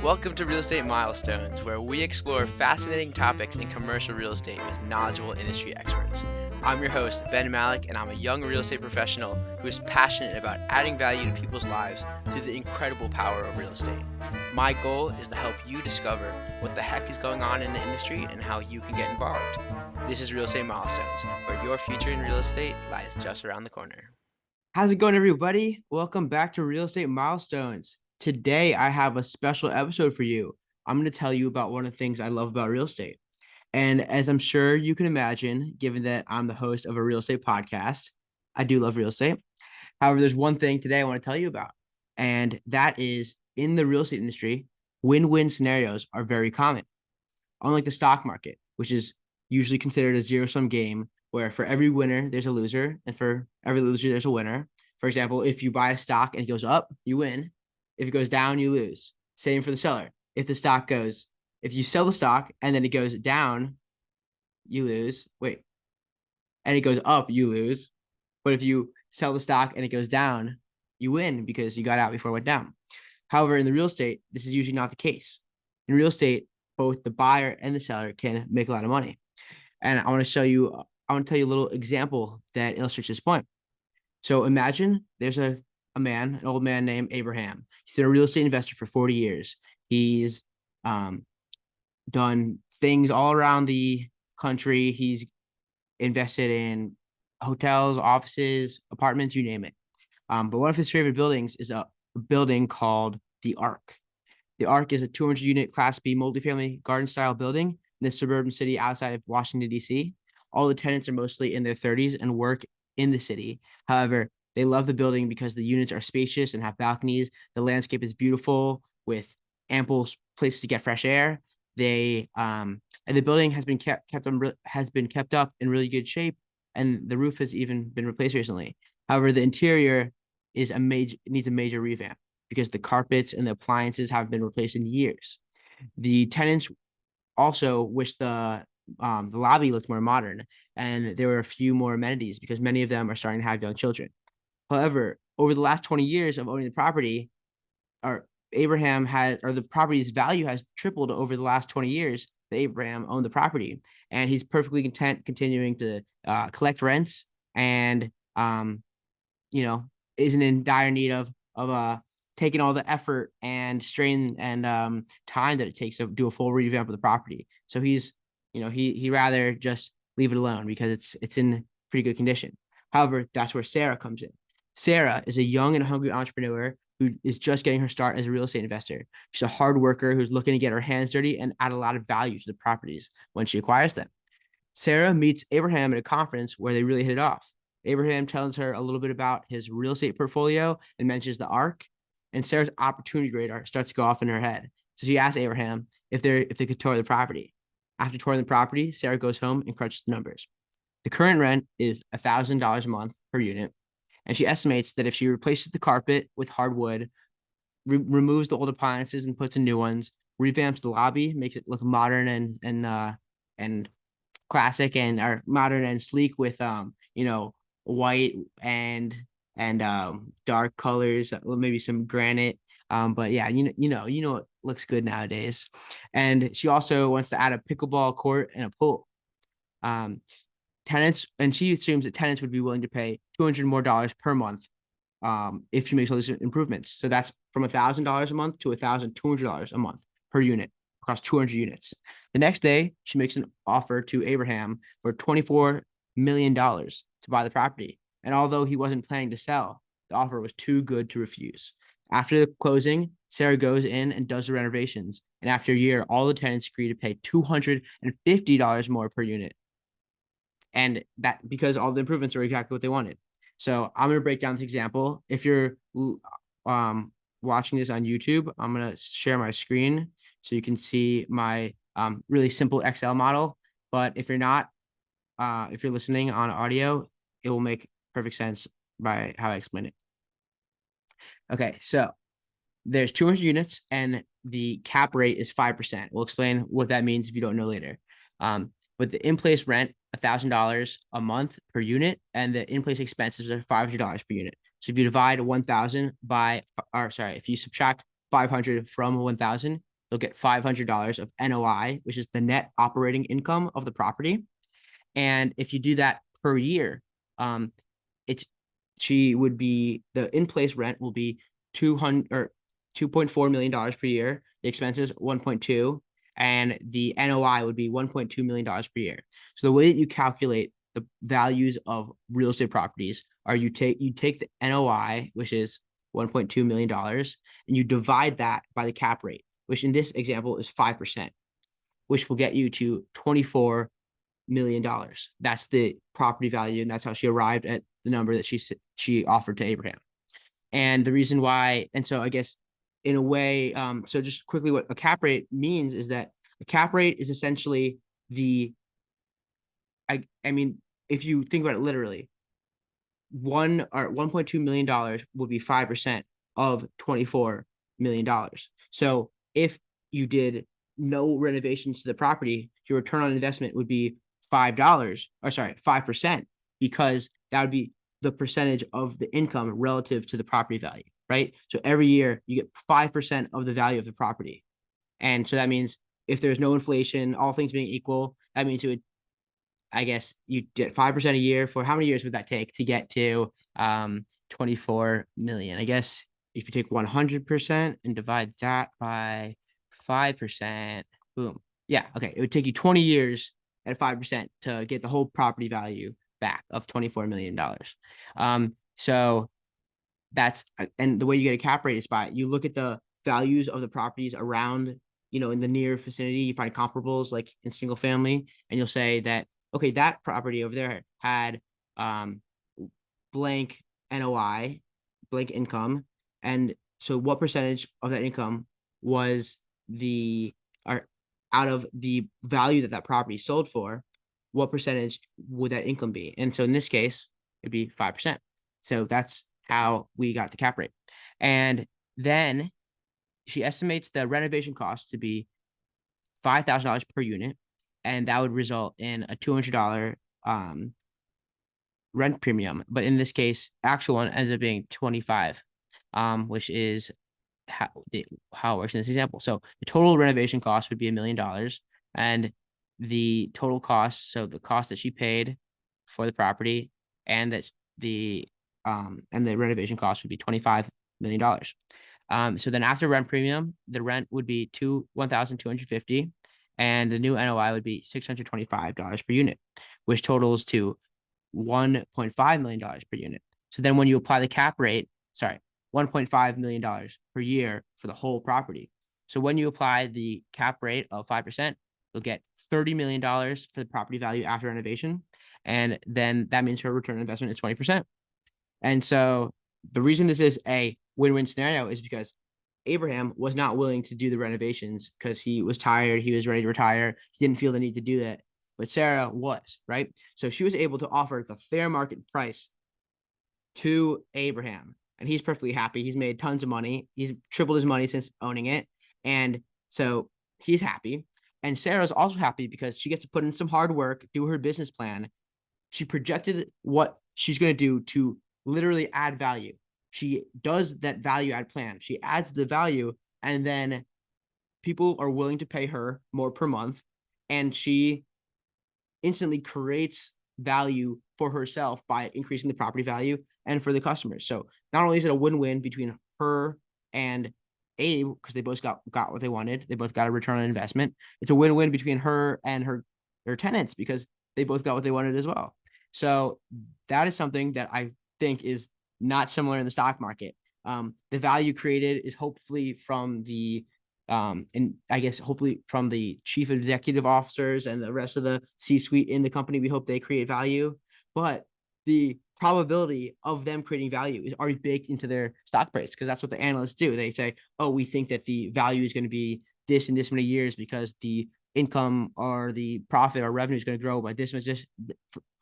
Welcome to Real Estate Milestones, where we explore fascinating topics in commercial real estate with knowledgeable industry experts. I'm your host, Ben Malik, and I'm a young real estate professional who is passionate about adding value to people's lives through the incredible power of real estate. My goal is to help you discover what the heck is going on in the industry and how you can get involved. This is Real Estate Milestones, where your future in real estate lies just around the corner. How's it going, everybody? Welcome back to Real Estate Milestones. Today, I have a special episode for you. I'm going to tell you about one of the things I love about real estate. And as I'm sure you can imagine, given that I'm the host of a real estate podcast, I do love real estate. However, there's one thing today I want to tell you about, and that is in the real estate industry, win-win scenarios are very common. Unlike the stock market, which is usually considered a zero-sum game, where for every winner, there's a loser, and for every loser, there's a winner. For example, if you buy a stock and it goes up, you win. If it goes down, you lose. Same for the seller. If you sell the stock and then it goes down, you lose. Wait, and it goes up, you lose. But if you sell the stock and it goes down, you win because you got out before it went down. However, in the real estate, this is usually not the case. In real estate, both the buyer and the seller can make a lot of money. And I want to tell you a little example that illustrates this point. So imagine there's an old man named Abraham. He's been a real estate investor for 40 years. He's done things all around the country. He's invested in hotels, offices, apartments, you name it. But one of his favorite buildings is a building called the Ark. The Ark is a 200-unit Class B multifamily garden-style building in a suburban city outside of Washington, D.C. All the tenants are mostly in their 30s and work in the city. However, they love the building because the units are spacious and have balconies. The landscape is beautiful with ample places to get fresh air. And the building has been kept up in really good shape, and the roof has even been replaced recently. However, the interior needs a major revamp because the carpets and the appliances haven't been replaced in years. The tenants also wish the lobby looked more modern, and there were a few more amenities because many of them are starting to have young children. However, over the last 20 years of owning the property, the property's value has tripled over the last 20 years that Abraham owned the property, and he's perfectly content continuing to collect rents and isn't in dire need of taking all the effort and strain and time that it takes to do a full revamp of the property. So he rather just leave it alone because it's in pretty good condition. However, that's where Sarah comes in. Sarah is a young and hungry entrepreneur who is just getting her start as a real estate investor. She's a hard worker who's looking to get her hands dirty and add a lot of value to the properties when she acquires them. Sarah meets Abraham at a conference where they really hit it off. Abraham tells her a little bit about his real estate portfolio and mentions the Ark, and Sarah's opportunity radar starts to go off in her head. So she asks Abraham if they could tour the property. After touring the property, Sarah goes home and crunches the numbers. The current rent is $1,000 a month per unit, and she estimates that if she replaces the carpet with hardwood, removes the old appliances and puts in new ones, revamps the lobby, makes it look modern and classic and are modern and sleek with white and dark colors, maybe some granite. But yeah, it looks good nowadays. And she also wants to add a pickleball court and a pool. She assumes that tenants would be willing to pay $200 more per month if she makes all these improvements. So that's from $1,000 a month to $1,200 a month per unit across 200 units. The next day, she makes an offer to Abraham for $24 million to buy the property. And although he wasn't planning to sell, the offer was too good to refuse. After the closing, Sarah goes in and does the renovations. And after a year, all the tenants agree to pay $250 more per unit. And that because all the improvements are exactly what they wanted. So I'm going to break down this example. If you're watching this on YouTube, I'm going to share my screen so you can see my really simple Excel model. But if you're not, if you're listening on audio, it will make perfect sense by how I explain it. Okay, so there's 200 units and the cap rate is 5%. We'll explain what that means if you don't know later. But the in-place rent, $1,000 a month per unit, and the in-place expenses are $500 per unit. So if you divide 1,000 if you subtract 500 from 1,000, they'll get $500 of NOI, which is the net operating income of the property. And if you do that per year, it's she would be the in-place rent will be 200 or $2.4 million per year. The expenses 1.2, and the NOI would be $1.2 million per year. So the way that you calculate the values of real estate properties are you take the NOI, which is $1.2 million, and you divide that by the cap rate, which in this example is 5%, which will get you to $24 million. That's the property value, and that's how she arrived at the number that she offered to Abraham. And the reason why, and so I guess in a way, so just quickly, what a cap rate means is that a cap rate is essentially I mean, if you think about it literally, $1.2 million would be 5% of $24 million. So if you did no renovations to the property, your return on investment would be $5, because that would be the percentage of the income relative to the property value, right? So every year you get 5% of the value of the property. And so that means if there's no inflation, all things being equal, that means it would, I guess you get 5% a year. For how many years would that take to get to 24 million? I guess if you take 100% and divide that by 5%, boom. Yeah, okay. It would take you 20 years at 5% to get the whole property value back of $24 million. So that's, and the way you get a cap rate is by you look at the values of the properties around, in the near vicinity. You find comparables like in single family, and you'll say that, okay, that property over there had blank NOI, blank income. And so what percentage of that income was out of the value that property sold for, what percentage would that income be? And so in this case, it'd be 5%. So that's how we got the cap rate. And then she estimates the renovation cost to be $5,000 per unit, and that would result in a $200 rent premium. But in this case, actual one ends up being 25, which is how it works in this example. So the total renovation cost would be $1 million, and the total cost, so the cost that she paid for the property, and that the renovation cost would be $25 million. So then after rent premium, the rent would be $1,250, and the new NOI would be $625 per unit, which totals to $1.5 million per unit. So then when you apply the cap rate, $1.5 million per year for the whole property. So when you apply the cap rate of 5%, you'll get $30 million for the property value after renovation. And then that means her return on investment is 20%. And so the reason this is a win-win scenario is because Abraham was not willing to do the renovations because he was tired. He was ready to retire. He didn't feel the need to do that. But Sarah was, right? So she was able to offer the fair market price to Abraham, and he's perfectly happy. He's made tons of money. He's tripled his money since owning it. And so he's happy. And Sarah's also happy because she gets to put in some hard work, do her business plan. She projected what she's going to do to literally add value. She does that value add plan. She adds the value, and then people are willing to pay her more per month. And she instantly creates value for herself by increasing the property value and for the customers. So not only is it a win-win between her and Abe, because they both got what they wanted, they both got a return on investment. It's a win-win between her and her tenants because they both got what they wanted as well. So that is something that I think is not similar in the stock market. The value created is hopefully from the and I guess hopefully from the chief executive officers and the rest of the C-suite in the company. We hope they create value, but the probability of them creating value is already baked into their stock price, because that's what the analysts do. They say, oh, we think that the value is going to be this in this many years because the income or the profit or revenue is going to grow by this much just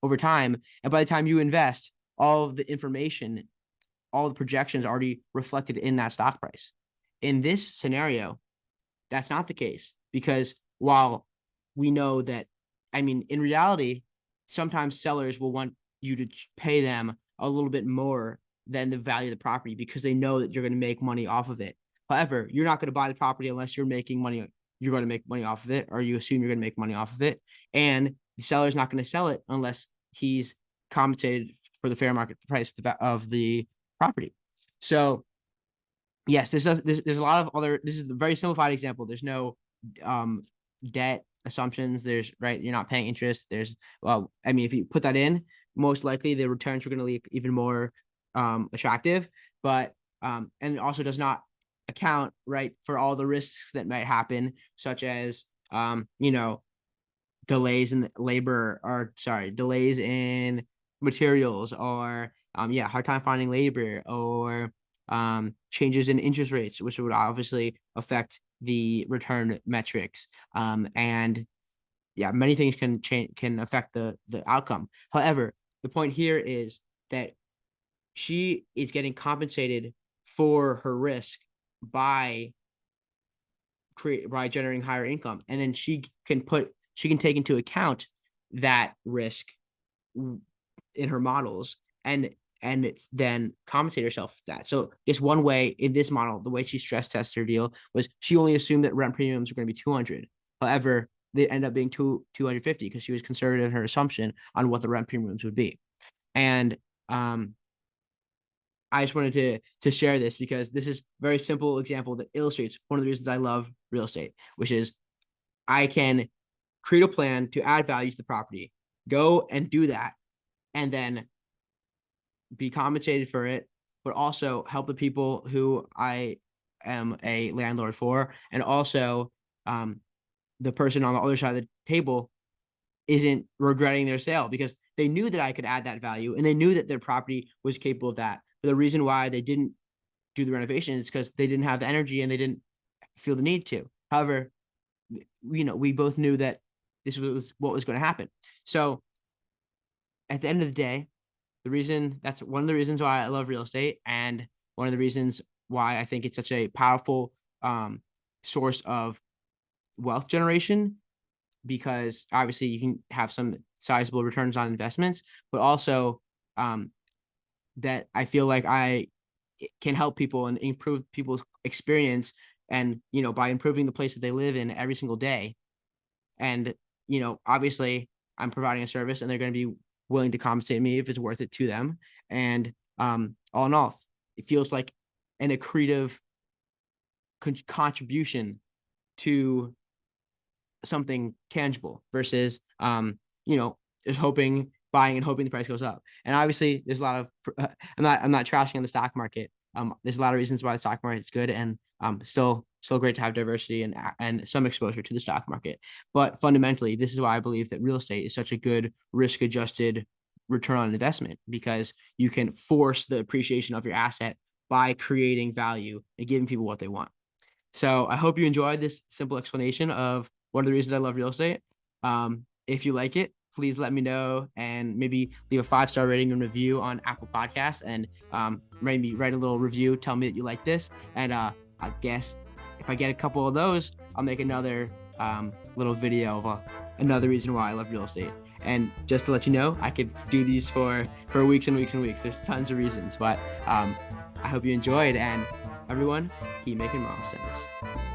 over time. And by the time you invest, all of the information, all the projections are already reflected in that stock price. In this scenario, that's not the case, because while we know that, in reality, sometimes sellers will want you to pay them a little bit more than the value of the property because they know that you're going to make money off of it. However, you're not going to buy the property unless you're making money. You're going to make money off of it, or you assume you're going to make money off of it. And the seller's not going to sell it unless he's compensated for the fair market price of the property. So yes, there's a lot of other. This is a very simplified example. There's no debt assumptions. There's right. You're not paying interest. There's I mean, if you put that in, most likely the returns are going to look even more attractive. But and it also does not account right for all the risks that might happen, such as delays in labor, or delays in materials, or hard time finding labor, or changes in interest rates, which would obviously affect the return metrics. And many things can affect the outcome. However, the point here is that she is getting compensated for her risk by generating higher income, and then she can take into account that risk in her models and then compensate herself for that. So just one way in this model, the way she stress tested her deal was she only assumed that rent premiums were going to be 200. However, they end up being 250 because she was conservative in her assumption on what the rent premiums would be. And I just wanted to share this because this is a very simple example that illustrates one of the reasons I love real estate, which is I can create a plan to add value to the property, go and do that, and then be compensated for it, but also help the people who I am a landlord for. And also the person on the other side of the table isn't regretting their sale because they knew that I could add that value and they knew that their property was capable of that. But the reason why they didn't do the renovation is because they didn't have the energy and they didn't feel the need to. However, we both knew that this was what was going to happen. So at the end of the day, that's one of the reasons why I love real estate, and one of the reasons why I think it's such a powerful source of wealth generation, because obviously you can have some sizable returns on investments, but also that I feel like I can help people and improve people's experience, and by improving the place that they live in every single day. And obviously I'm providing a service and they're going to be willing to compensate me if it's worth it to them. And all in all, it feels like an accretive contribution to something tangible versus just buying and hoping the price goes up. And obviously there's a lot of I'm not trashing on the stock market. There's a lot of reasons why the stock market is good, and still great to have diversity and some exposure to the stock market. But fundamentally, this is why I believe that real estate is such a good risk-adjusted return on investment, because you can force the appreciation of your asset by creating value and giving people what they want. So I hope you enjoyed this simple explanation of one of the reasons I love real estate. If you like it, please let me know and maybe leave a 5-star rating and review on Apple Podcasts, and maybe write a little review. Tell me that you like this. And I guess if I get a couple of those, I'll make another little video of another reason why I love real estate. And just to let you know, I could do these for weeks and weeks and weeks. There's tons of reasons, but I hope you enjoyed, and everyone, keep making milestones.